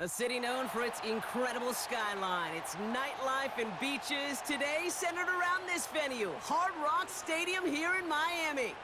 A city known for its incredible skyline, its nightlife and beaches, today centered around this venue, Hard Rock Stadium here in Miami.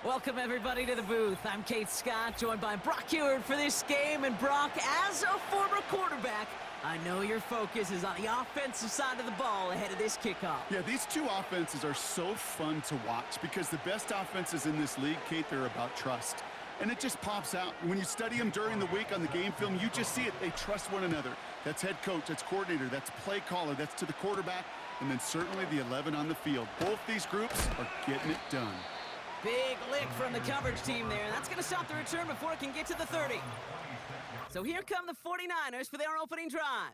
Welcome everybody to the booth. I'm Kate Scott, joined by Brock Heward for this game. And Brock, as a former quarterback, I know your focus is on the offensive side of the ball ahead of this kickoff. Yeah, these two offenses are so fun to watch because the best offenses in this league, Kate, they're about trust. And it just pops out. When you study them during the week on the game film, you just see it. They trust one another. That's head coach, that's coordinator, that's play caller, that's to the quarterback, and then certainly the 11 on the field. Both these groups are getting it done. Big lick from the coverage team there. That's going to stop the return before it can get to the 30. So here come the 49ers for their opening drive.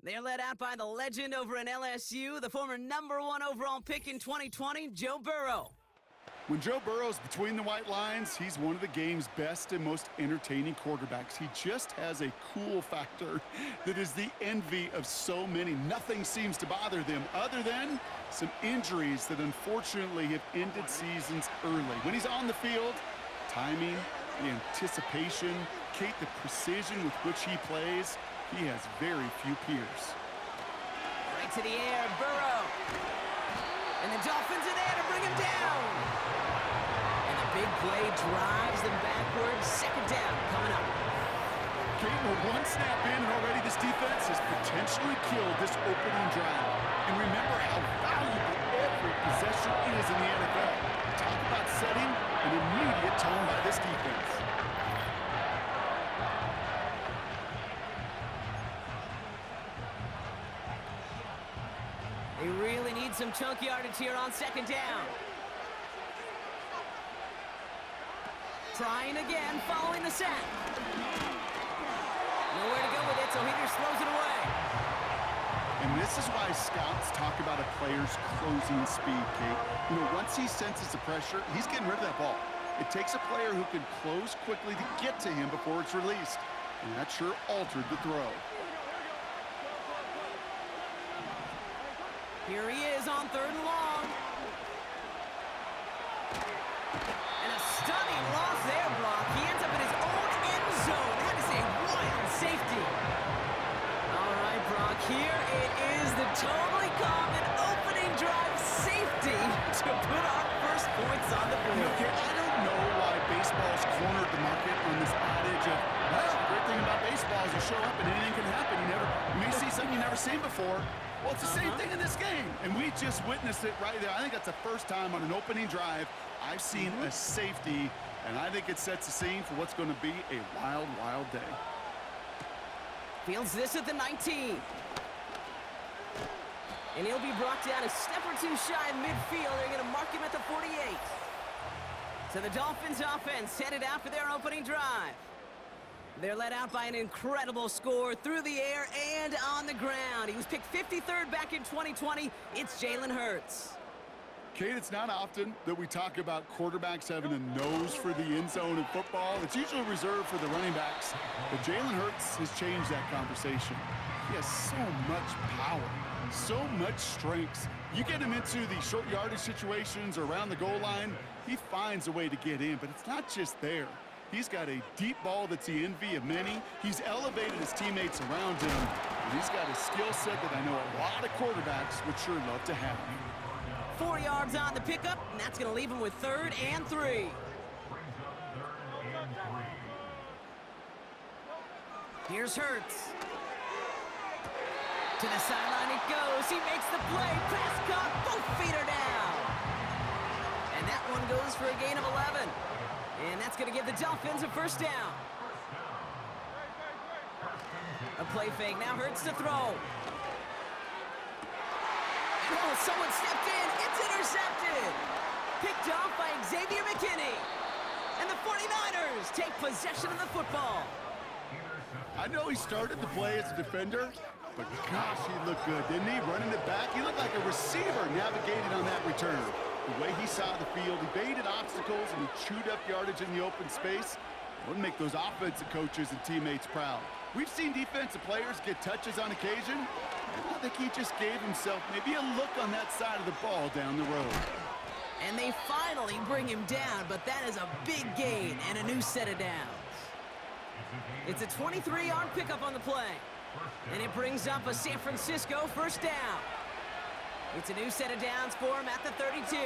They're led out by the legend over in LSU, the former #1 overall pick in 2020, Joe Burrow. When Joe Burrow's between the white lines, he's one of the game's best and most entertaining quarterbacks. He just has a cool factor that is the envy of so many. Nothing seems to bother them other than some injuries that unfortunately have ended seasons early. When he's on the field, timing, the anticipation, Kate, the precision with which he plays, he has very few peers. Right to the air, Burrow. And the Dolphins are there to bring him down. Big play drives them backwards. Second down coming up. Kate, we're one snap in, and already this defense has potentially killed this opening drive. And remember how valuable every possession is in the NFL. Talk about setting an immediate tone by this defense. They really need some chunk yardage here on second down. Trying again, following the sack. Nowhere to go with it, so he just throws it away. And this is why scouts talk about a player's closing speed, Kate. You know, once he senses the pressure, he's getting rid of that ball. It takes a player who can close quickly to get to him before it's released. And that sure altered the throw. Here he is on 3rd and long. Stunning loss there, Brock. He ends up in his own end zone. That is a wild safety. All right, Brock, here it is, the totally common opening drive safety to put our first points on the board. Okay, I don't know why baseball's cornered the market on this adage of, well, the great thing about baseball is you show up and anything can happen. You may see something you've never seen before. Well, it's the same thing in this game, and we just witnessed it right there. I think that's the first time on an opening drive I've seen a safety, and I think it sets the scene for what's going to be a wild, wild day. Fields this at the 19. And he'll be brought down a step or two shy of midfield. They're going to mark him at the 48. So the Dolphins offense headed out for their opening drive. They're led out by an incredible score through the air and on the ground. He was picked 53rd back in 2020. It's Jalen Hurts. Kate, it's not often that we talk about quarterbacks having a nose for the end zone in football. It's usually reserved for the running backs. But Jalen Hurts has changed that conversation. He has so much power, so much strength. You get him into the short yardage situations or around the goal line, he finds a way to get in. But it's not just there. He's got a deep ball that's the envy of many. He's elevated his teammates around him. And he's got a skill set that I know a lot of quarterbacks would sure love to have. 4 yards on the pickup, and that's going to leave him with 3rd and 3. Here's Hurts. To the sideline it goes. He makes the play. Pass caught. Both feet are down. And that one goes for a gain of 11. And that's going to give the Dolphins a first down. A play fake. Now Hurts to throw. And oh, someone stepped in. It's intercepted. Picked off by Xavier McKinney. And the 49ers take possession of the football. I know he started the play as a defender, but gosh, he looked good, didn't he? Running it back, he looked like a receiver navigating on that return. The way he saw the field, he baited obstacles and he chewed up yardage in the open space. It would make those offensive coaches and teammates proud. We've seen defensive players get touches on occasion, and I think he just gave himself maybe a look on that side of the ball down the road. And they finally bring him down, but that is a big gain and a new set of downs. It's a 23-yard pickup on the play. And it brings up a San Francisco first down. It's a new set of downs for him at the 32.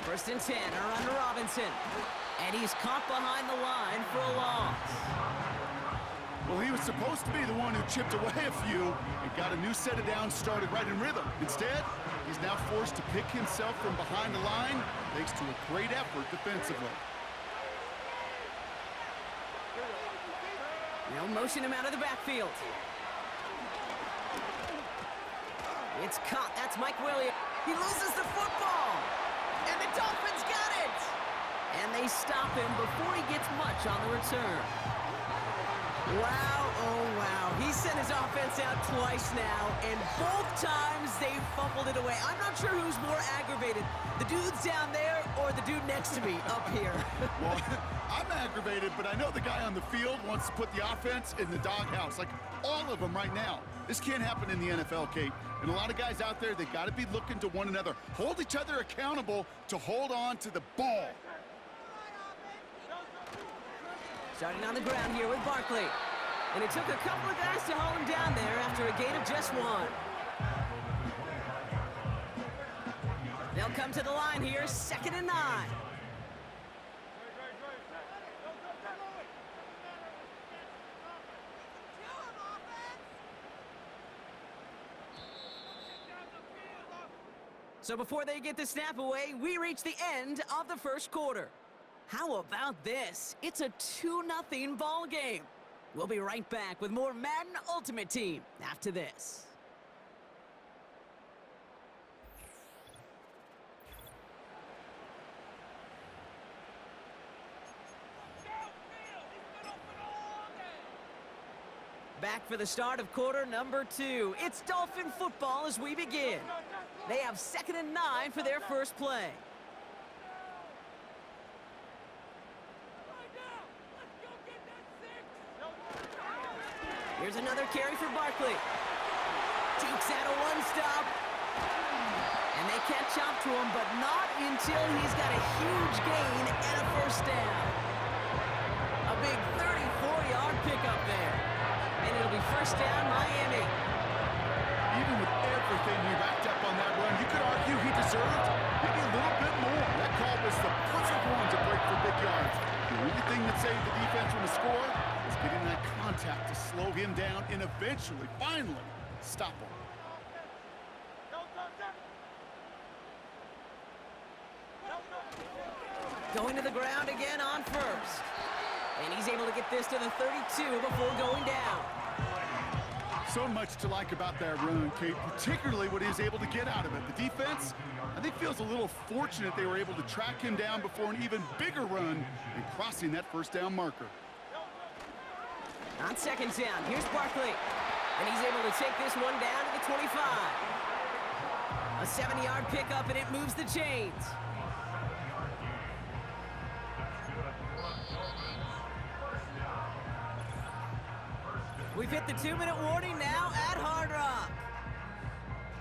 First and 10, a run to Robinson. And he's caught behind the line for a loss. Well, he was supposed to be the one who chipped away a few and got a new set of downs started right in rhythm. Instead, he's now forced to pick himself from behind the line thanks to a great effort defensively. They'll motion him out of the backfield. It's caught. That's Mike Williams. He loses the football. And the Dolphins got it. And they stop him before he gets much on the return. Wow, oh wow. He sent his offense out twice now, and both times they fumbled it away. I'm not sure who's more aggravated, the dudes down there or the dude next to me up here. Well, I'm aggravated, but I know the guy on the field wants to put the offense in the doghouse, like all of them right now. This can't happen in the NFL, Kate. And a lot of guys out there, they got to be looking to one another. Hold each other accountable to hold on to the ball. Starting on the ground here with Barkley. And it took a couple of guys to hold him down there after a gain of just one. They'll come to the line here, 2nd and 9. So before they get the snap away, we reach the end of the first quarter. How about this? It's a 2-0 ball game. We'll be right back with more Madden Ultimate Team after this. Back for the start of quarter number 2. It's Dolphin football as we begin. They have 2nd and 9 for their first play. Here's another carry for Barkley. Jukes out a one-stop. And they catch up to him, but not until he's got a huge gain and a first down. A big 34-yard pickup there. And it'll be first down, Miami. Even with everything he racked up on that run, you could argue he deserved maybe a little bit more. That call was the perfect one to break for big yards. The only thing that saved the defense from a score is getting that contact to slow him down and eventually, finally, stop him. Going to the ground again on first. And he's able to get this to the 32 before going down. So much to like about that run, Kate, particularly what he was able to get out of it. The defense, I think, feels a little fortunate they were able to track him down before an even bigger run and crossing that first down marker. On 2nd down, here's Barkley. And he's able to take this one down to the 25. A 70-yard pickup, and it moves the chains. We've hit the 2-minute warning now at Hard Rock.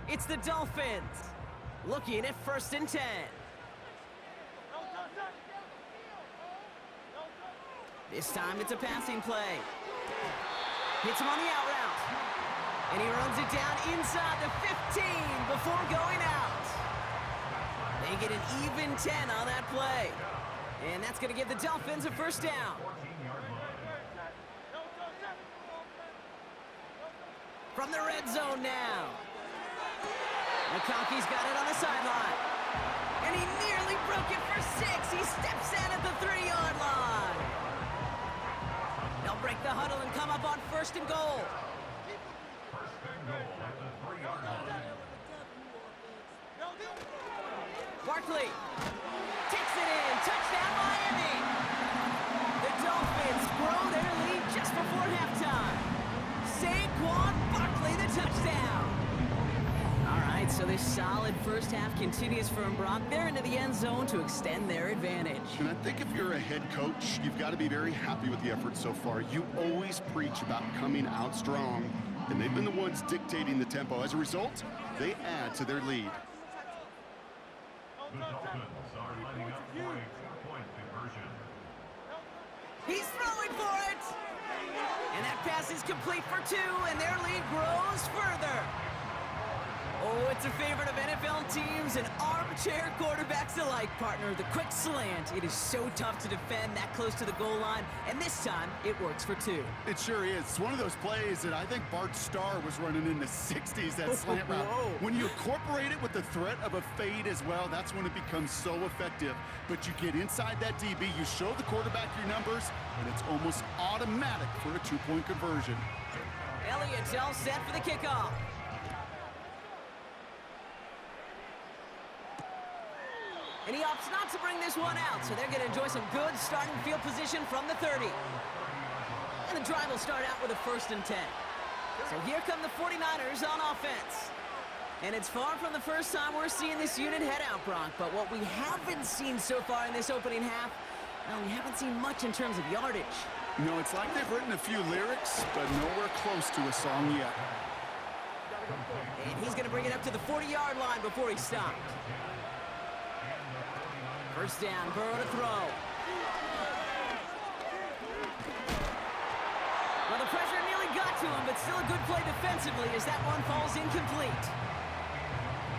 It's the Dolphins looking at 1st and 10. This time it's a passing play. Hits him on the out route. And he runs it down inside the 15 before going out. They get an even 10 on that play. And that's going to give the Dolphins a first down. From the red zone now. McConkey's got it on the sideline. And he nearly broke it for 6. He steps in at the 3-yard line. They'll break the huddle and come up on 1st and goal. Barkley takes it in. Touchdown, Miami. The Dolphins grow their lead just before halftime. Saquon Barkley, the touchdown. All right, so this solid first half continues for Brock. They're into the end zone to extend their advantage. And I think if you're a head coach, you've got to be very happy with the effort so far. You always preach about coming out strong, and they've been the ones dictating the tempo. As a result, they add to their lead. He's throwing for it! And that pass is complete for 2, and their lead grows further. Oh, it's a favorite of NFL teams and armchair quarterbacks alike, partner. The quick slant. It is so tough to defend that close to the goal line, and this time, it works for 2. It sure is. It's one of those plays that I think Bart Starr was running in the 60s, that slant route. When you incorporate it with the threat of a fade as well, that's when it becomes so effective. But you get inside that DB, you show the quarterback your numbers, and it's almost automatic for a 2-point conversion. Elliott's all set for the kickoff. And he opts not to bring this one out, so they're going to enjoy some good starting field position from the 30. And the drive will start out with a 1st and 10. So here come the 49ers on offense. And it's far from the first time we're seeing this unit head out, Brock. But what we haven't seen so far in this opening half, well, we haven't seen much in terms of yardage. You know, it's like they've written a few lyrics, but nowhere close to a song yet. And he's going to bring it up to the 40-yard line before he's stopped. First down, Burrow to throw. Well, the pressure nearly got to him, but still a good play defensively as that one falls incomplete.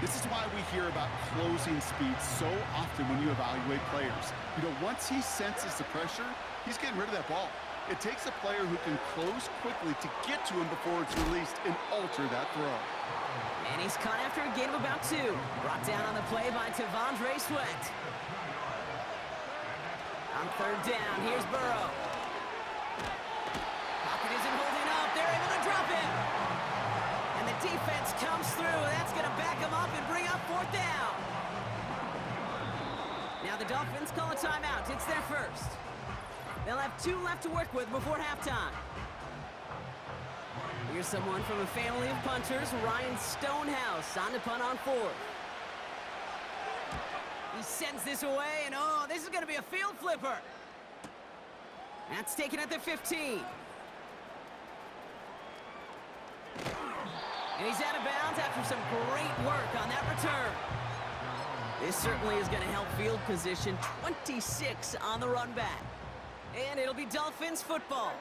This is why we hear about closing speed so often when you evaluate players. You know, once he senses the pressure, he's getting rid of that ball. It takes a player who can close quickly to get to him before it's released and alter that throw. And he's caught after a gain of about 2. Brought down on the play by T'Vondre Sweat. On 3rd down, here's Burrow. Pocket isn't holding up. They're able to drop him. And the defense comes through. That's going to back him up and bring up 4th down. Now the Dolphins call a timeout. It's their first. They'll have 2 left to work with before halftime. Here's someone from a family of punters, Ryan Stonehouse, on to punt on 4th. He sends this away, and oh, this is going to be a field flipper. That's taken at the 15. And he's out of bounds after some great work on that return. This certainly is going to help field position. 26 on the run back. And it'll be Dolphins football.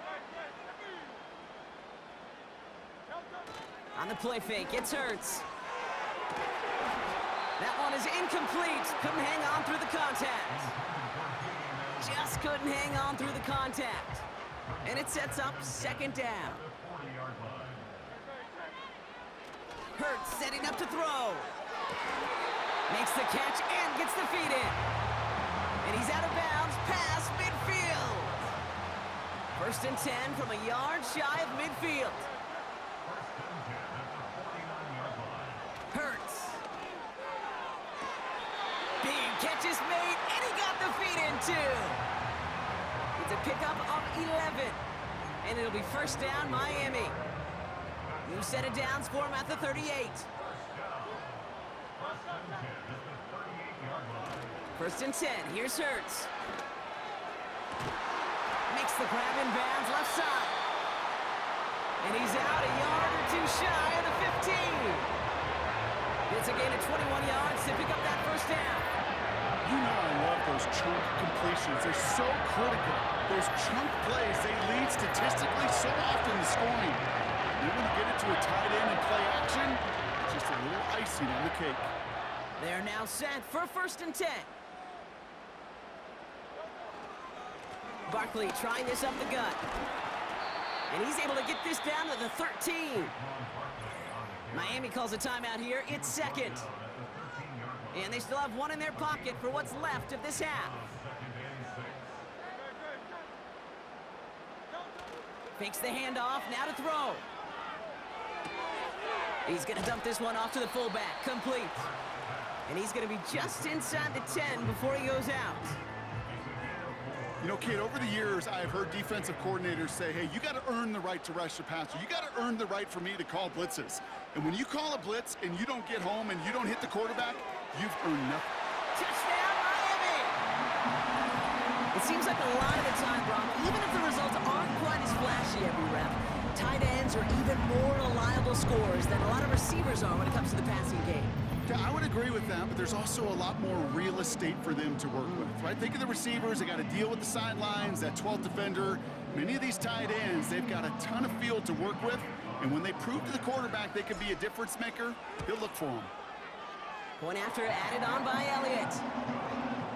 On the play fake, it's Hurts. That one is incomplete. Couldn't hang on through the contact. Just couldn't hang on through the contact. And it sets up 2nd down. Hurts setting up to throw. Makes the catch and gets the feet in. And he's out of bounds past midfield. 1st and 10 from a yard shy of midfield. Hurts. Big catch is made, and he got the feet in too. It's a pickup of 11. And it'll be 1st down, Miami. New set of downs for him at the 38. 1st and 10, here's Hurts. Makes the grab in bounds left side. And he's out a yard or 2 shy of the 15. It's a gain of 21 yards to pick up that 1st down. You know I love those chunk completions. They're so critical. Those chunk plays, they lead statistically so often to scoring. And when you get it to a tight end and play action, it's just a little icing on the cake. They're now set for 1st and 10. Barkley trying this up the gut. And he's able to get this down to the 13. Miami calls a timeout here. It's 2nd. And they still have 1 in their pocket for what's left of this half. Fakes the handoff, now to throw. He's going to dump this one off to the fullback, complete. And he's going to be just inside the 10 before he goes out. You know, kid, over the years, I've heard defensive coordinators say, hey, you got to earn the right to rush the passer. You got to earn the right for me to call blitzes. And when you call a blitz and you don't get home and you don't hit the quarterback, you've earned nothing. Touchdown, Miami! It seems like a lot of the time, Brock, even if the results aren't quite as flashy every rep, tight ends are even more reliable scorers than a lot of receivers are when it comes to the passing game. Yeah, I would agree with that, but there's also a lot more real estate for them to work with, right? Think of the receivers. They got to deal with the sidelines, that 12th defender. Many of these tight ends, they've got a ton of field to work with, and when they prove to the quarterback they could be a difference maker, he'll look for them. Point after added on by Elliott.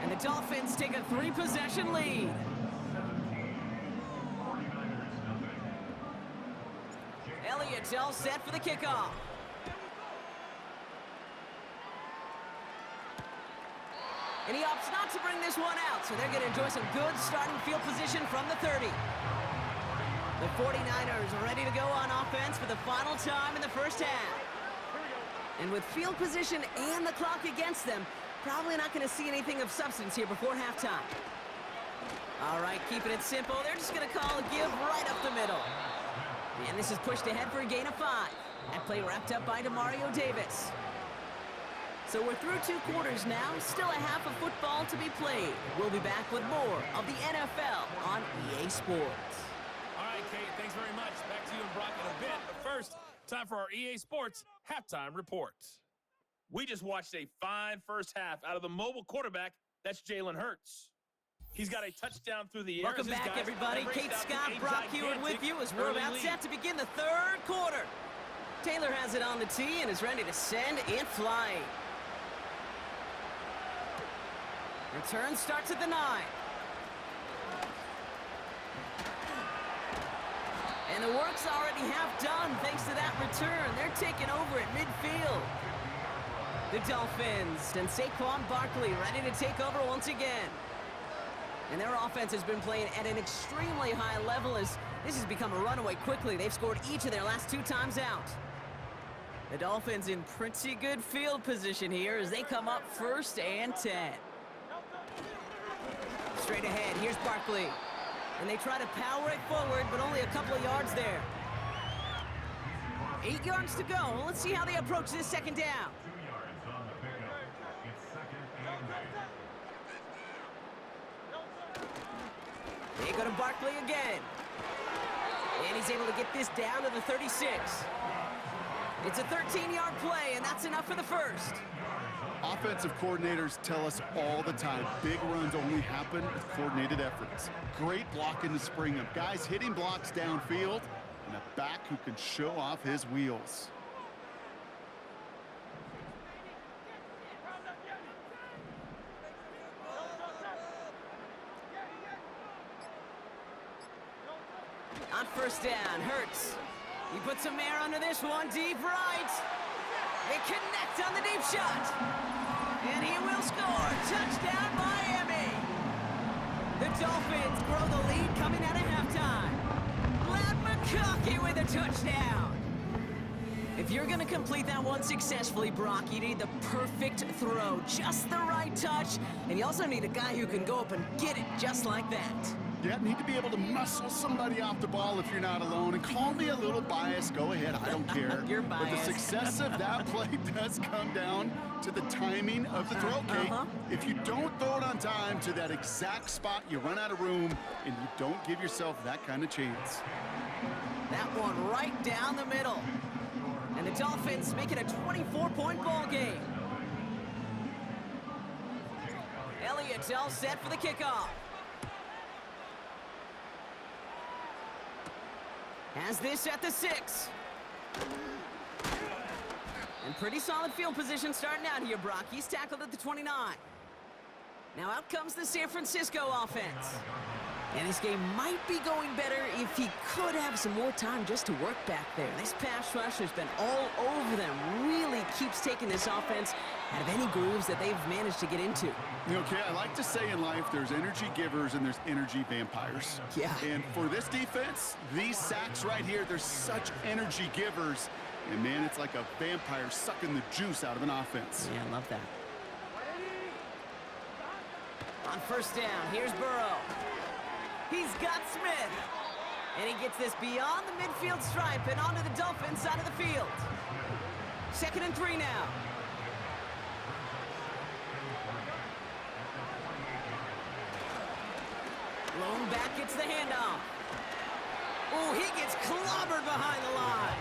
And the Dolphins take a 3-possession lead. Elliott's all set for the kickoff. And he opts not to bring this one out, so they're going to enjoy some good starting field position from the 30. The 49ers are ready to go on offense for the final time in the first half. And with field position and the clock against them, probably not going to see anything of substance here before halftime. All right, keeping it simple. They're just going to call a give right up the middle. And this is pushed ahead for a gain of 5. That play wrapped up by Demario Davis. So we're through 2 quarters now. Still a half of football to be played. We'll be back with more of the NFL on EA Sports. All right, Kate, thanks very much. Back to you and Brock in a bit. But first, time for our EA Sports halftime report. We just watched a fine first half out of the mobile quarterback. That's Jalen Hurts. He's got a touchdown through the air. Welcome back, everybody. Kate Scott, Brock Heward with you as we're about set to begin the 3rd quarter. Taylor has it on the tee and is ready to send it flying. Return starts at the 9. And the work's already half done thanks to that return. They're taking over at midfield. The Dolphins and Saquon Barkley ready to take over once again. And their offense has been playing at an extremely high level as this has become a runaway quickly. They've scored each of their last 2 times out. The Dolphins in pretty good field position here as they come up 1st and 10. Straight ahead, here's Barkley. And they try to power it forward, but only a couple of yards there. 8 yards to go. Let's see how they approach this 2nd down. They go to Barkley again. And he's able to get this down to the 36. It's a 13-yard play, and that's enough for the 1st. Offensive coordinators tell us all the time, big runs only happen with coordinated efforts. Great blocking to spring them. Guys hitting blocks downfield, and a back who can show off his wheels. On 1st down, Hurts. He puts some air under this one, deep right. They connect on the deep shot. And he will score. Touchdown, Miami. The Dolphins grow the lead coming out of halftime. Ladd McConkey with a touchdown. If you're going to complete that one successfully, Brock, you need the perfect throw. Just the right touch. And you also need a guy who can go up and get it just like that. Yeah, need to be able to muscle somebody off the ball if you're not alone. And call me a little biased. Go ahead. I don't care. You're biased. But the success of that play does come down to the timing of the throw, Kate. If you don't throw it on time to that exact spot, you run out of room, and you don't give yourself that kind of chance. That one right down the middle. And the Dolphins make it a 24-point ball game. Elliott's all set for the kickoff. Has this at the 6. And pretty solid field position starting out here, Brock. He's tackled at the 29. Now out comes the San Francisco offense. And this game might be going better if he could have some more time just to work back there. This pass rush has been all over them. Really keeps taking this offense out of any grooves that they've managed to get into. You know, Kay, I like to say in life there's energy givers and there's energy vampires. Yeah. And for this defense, these sacks right here, they're such energy givers. And, man, it's like a vampire sucking the juice out of an offense. Yeah, I love that. On 1st down, here's Burrow. He's got Smith. And he gets this beyond the midfield stripe and onto the Dolphins side of the field. 2nd and 3 now. Lone back gets the handoff. Oh, he gets clobbered behind the line.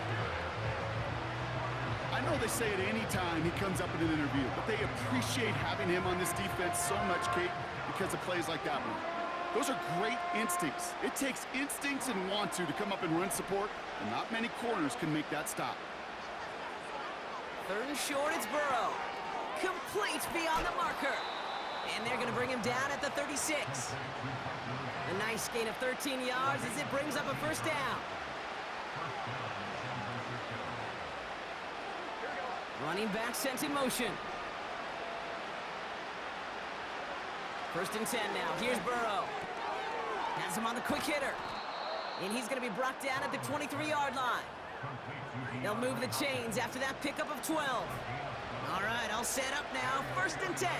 I I know they say it any time he comes up in an interview, but they appreciate having him on this defense so much, Kate, because of plays like that one. Those are great instincts. It takes instincts and want to come up and run support, and not many corners can make that stop. 3rd and short, it's Burrow. Complete beyond the marker. And they're going to bring him down at the 36. A nice gain of 13 yards as it brings up a 1st down. Running back sent in motion. 1st and 10 now. Here's Burrow. Has him on the quick hitter. And he's going to be brought down at the 23-yard line. They'll move the chains after that pickup of 12. All right, all set up now. 1st and 10.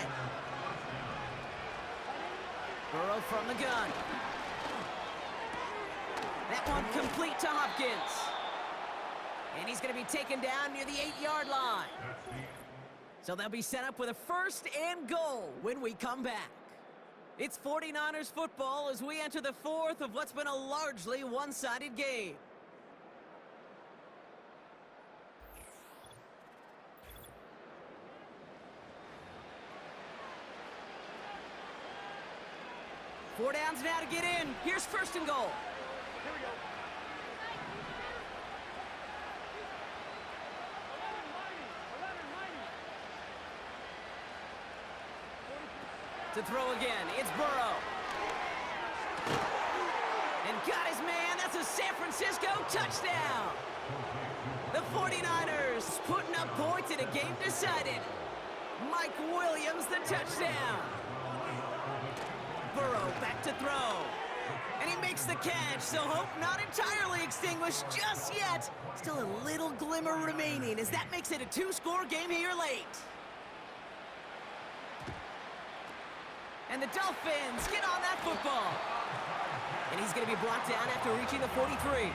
Burrow from the gun. That one complete to Hopkins. And he's going to be taken down near the 8-yard line. So they'll be set up with a 1st and goal when we come back. It's 49ers football as we enter the 4th of what's been a largely one-sided game. Four downs now to get in. Here's 1st and goal. Here we go. To throw again, it's Burrow. And got his man, that's a San Francisco touchdown. The 49ers putting up points in a game decided. Mike Williams, the touchdown. Burrow back to throw. And he makes the catch, so hope not entirely extinguished just yet. Still a little glimmer remaining as that makes it a 2-score game here late. And the Dolphins get on that football. And he's going to be brought down after reaching the 43.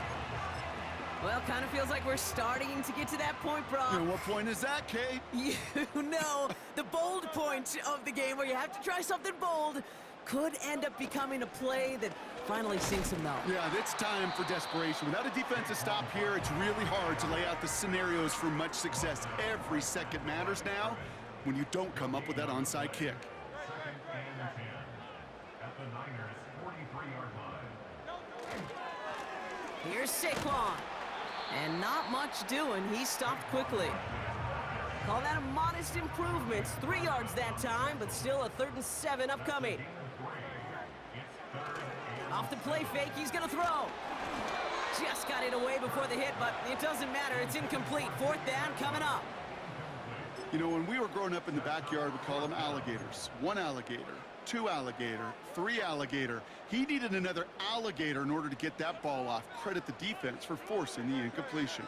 Well, kind of feels like we're starting to get to that point, Brock. And what point is that, Kate? You know, the bold point of the game where you have to try something bold could end up becoming a play that finally sinks him, though. Yeah, it's time for desperation. Without a defensive stop here, it's really hard to lay out the scenarios for much success. Every second matters now when you don't come up with that onside kick. Here's Saquon. And not much doing. He stopped quickly. Call that a modest improvement. 3 yards that time, but still a 3rd and 7 upcoming. Off the play fake, he's going to throw. Just got it away before the hit, but it doesn't matter. It's incomplete. 4th down coming up. You know, when we were growing up in the backyard, we call them alligators. 1 alligator, 2 alligator, 3 alligator. He needed another alligator in order to get that ball off. Credit the defense for forcing the incompletion.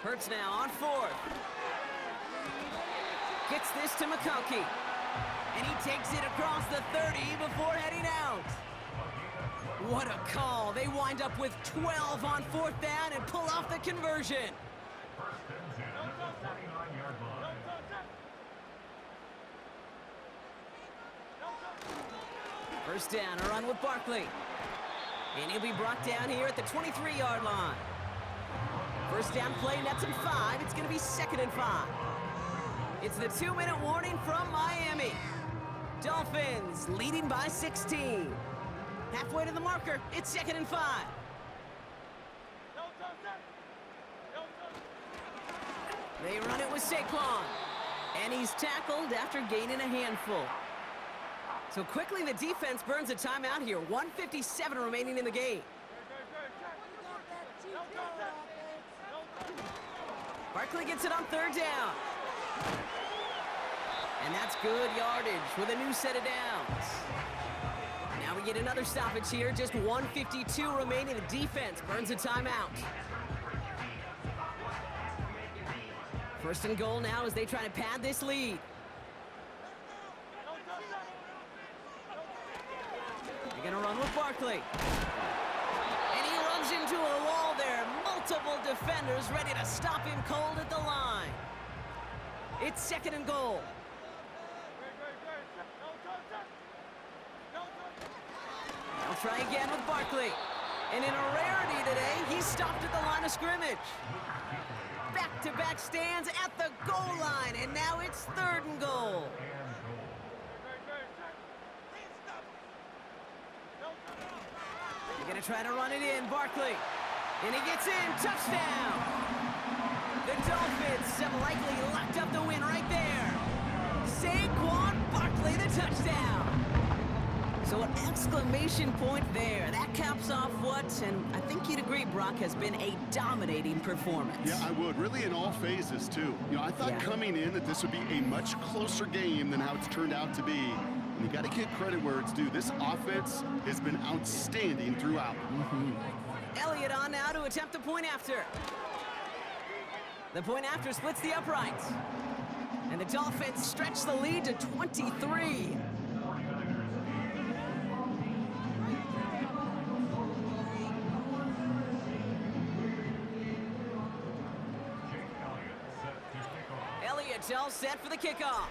Hurts now on 4th. Gets this to McConkey. And he takes it across the 30 before heading out. What a call. They wind up with 12 on 4th down and pull off the conversion. First down, a run with Barkley. And he'll be brought down here at the 23-yard line. First down play, nets him 5. It's going to be 2nd and 5. It's the 2-minute warning from Miami. Dolphins leading by 16. Halfway to the marker, it's 2nd and 5. They run it with Saquon. And he's tackled after gaining a handful. So quickly the defense burns a timeout here. 1:57 remaining in the game. Barkley gets it on 3rd down. And that's good yardage with a new set of downs. Now we get another stoppage here. Just 1:52 remaining. The defense burns a timeout. 1st and goal now as they try to pad this lead. They're going to run with Barkley. And he runs into a wall there. Multiple defenders ready to stop him cold at the line. It's 2nd and goal. They'll try again with Barkley. And in a rarity today, he's stopped at the line of scrimmage. back-to-back stands at the goal line, and now it's 3rd and goal. You're gonna try to run it in, Barkley. And he gets in, touchdown! The Dolphins have likely locked up the win right there. Saquon Barkley, the touchdown! So an exclamation point there. That caps off what, and I think you'd agree, Brock, has been a dominating performance. Yeah, I would. Really in all phases, too. You know, I thought coming in that this would be a much closer game than how it's turned out to be. And you got to give credit where it's due. This offense has been outstanding throughout. Elliott on now to attempt the point after. The point after splits the uprights. And the Dolphins stretch the lead to 23. Elliott's all set for the kickoff.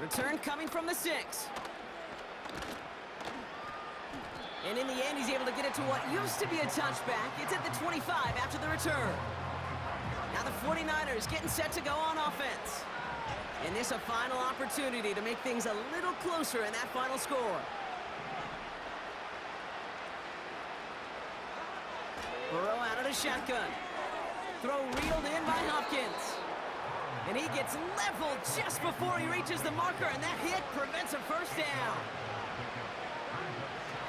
Return coming from the 6. And in the end, he's able to get it to what used to be a touchback. It's at the 25 after the return. Now the 49ers getting set to go on offense. And this a final opportunity to make things a little closer in that final score. Burrow out of the shotgun. Throw reeled in by Hopkins. And he gets leveled just before he reaches the marker, and that hit prevents a first down.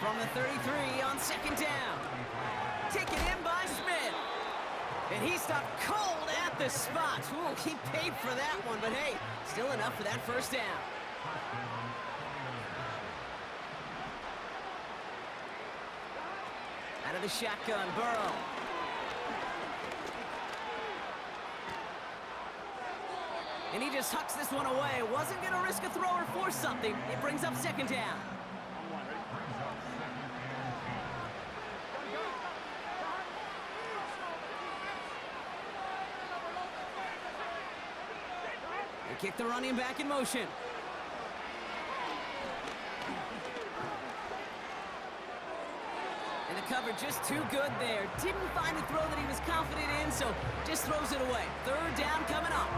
From the 33 on 2nd down. Taken in by Smith. And he stopped cold at the spot. Ooh, he paid for that one, but hey, still enough for that first down. Out of the shotgun, Burrow. And he just hucks this one away. Wasn't going to risk a throw or force something. It brings up 2nd down. They kick the running back in motion. And the cover just too good there. Didn't find a throw that he was confident in, so just throws it away. 3rd down coming up.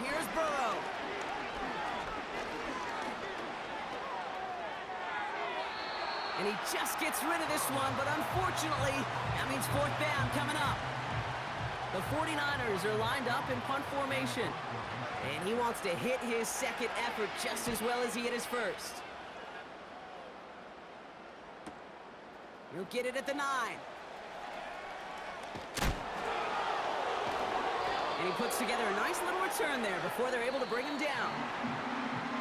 Here's Burrow. And he just gets rid of this one, but unfortunately, that means 4th down coming up. The 49ers are lined up in punt formation. And he wants to hit his 2nd effort just as well as he hit his 1st. He'll get it at the 9. And he puts together a nice little return there before they're able to bring him down.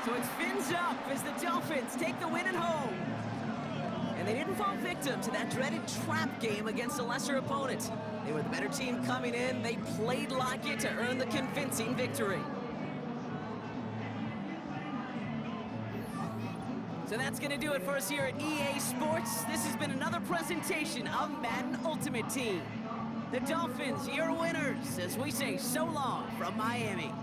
So it's fins up as the Dolphins take the win at home. And they didn't fall victim to that dreaded trap game against a lesser opponent. They were the better team coming in. They played like it to earn the convincing victory. So that's going to do it for us here at EA Sports. This has been another presentation of Madden Ultimate Team. The Dolphins, your winners, as we say so long from Miami.